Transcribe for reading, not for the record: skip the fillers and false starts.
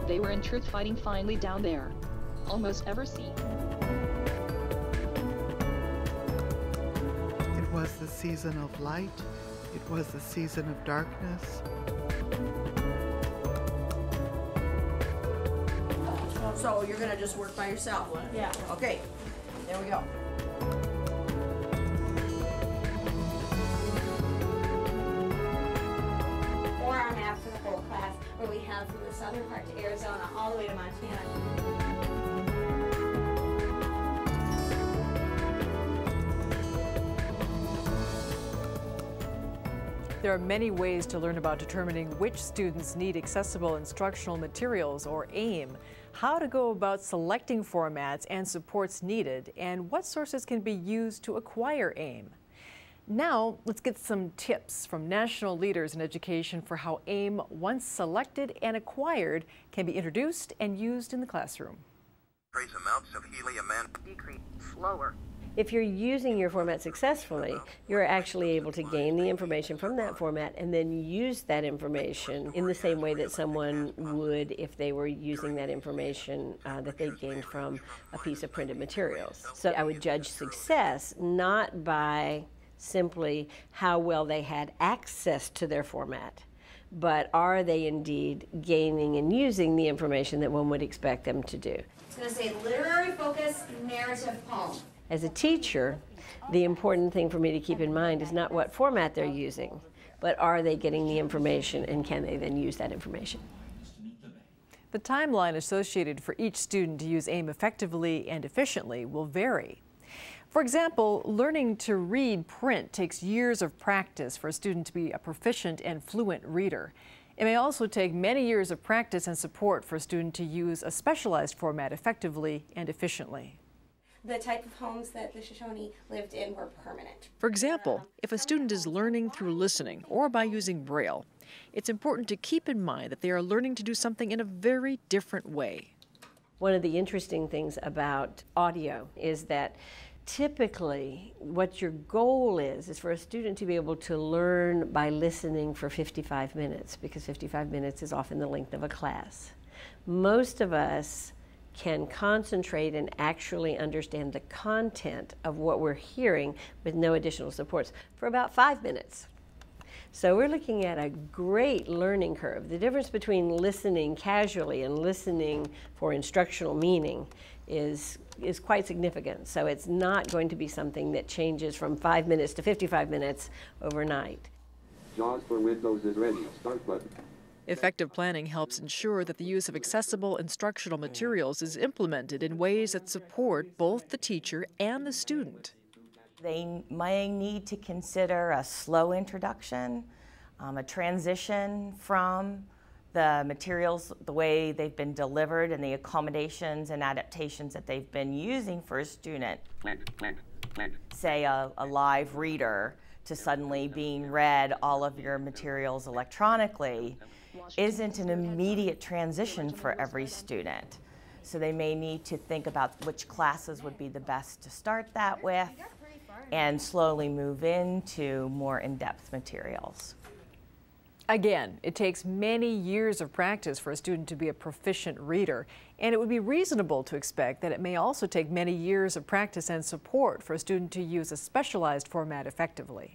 They were in truth fighting finally down there. Almost ever see. It was the season of light. It was the season of darkness. So you're gonna just work by yourself? Yeah. Okay, there we go. Four-hour math for the whole class, where we have from the southern part to Arizona all the way to Montana. There are many ways to learn about determining which students need accessible instructional materials, or AIM, how to go about selecting formats and supports needed, and what sources can be used to acquire AIM. Now, let's get some tips from national leaders in education for how AIM, once selected and acquired, can be introduced and used in the classroom. Trace amounts of helium and decrease slower. If you're using your format successfully, you're actually able to gain the information from that format and then use that information in the same way that someone would if they were using that information that they gained from a piece of printed materials. So I would judge success not by simply how well they had access to their format, but are they indeed gaining and using the information that one would expect them to do. It's going to say literary focus narrative poem. As a teacher, the important thing for me to keep in mind is not what format they're using, but are they getting the information and can they then use that information. The timeline associated for each student to use AIM effectively and efficiently will vary. For example, learning to read print takes years of practice for a student to be a proficient and fluent reader. It may also take many years of practice and support for a student to use a specialized format effectively and efficiently. The type of homes that the Shoshone lived in were permanent. For example, if a student is learning through listening or by using Braille, it's important to keep in mind that they are learning to do something in a very different way. One of the interesting things about audio is that typically what your goal is for a student to be able to learn by listening for 55 minutes, because 55 minutes is often the length of a class. Most of us can concentrate and actually understand the content of what we're hearing with no additional supports for about 5 minutes. So we're looking at a great learning curve. The difference between listening casually and listening for instructional meaning is quite significant. So it's not going to be something that changes from 5 minutes to 55 minutes overnight. JAWS for Windows is ready. Start button. Effective planning helps ensure that the use of accessible instructional materials is implemented in ways that support both the teacher and the student. They may need to consider a slow introduction, a transition from the materials, the way they've been delivered, and the accommodations and adaptations that they've been using for a student. Say a live reader to suddenly being read all of your materials electronically isn't an immediate transition for every student. So they may need to think about which classes would be the best to start that with and slowly move into more in-depth materials. Again, it takes many years of practice for a student to be a proficient reader, and it would be reasonable to expect that it may also take many years of practice and support for a student to use a specialized format effectively.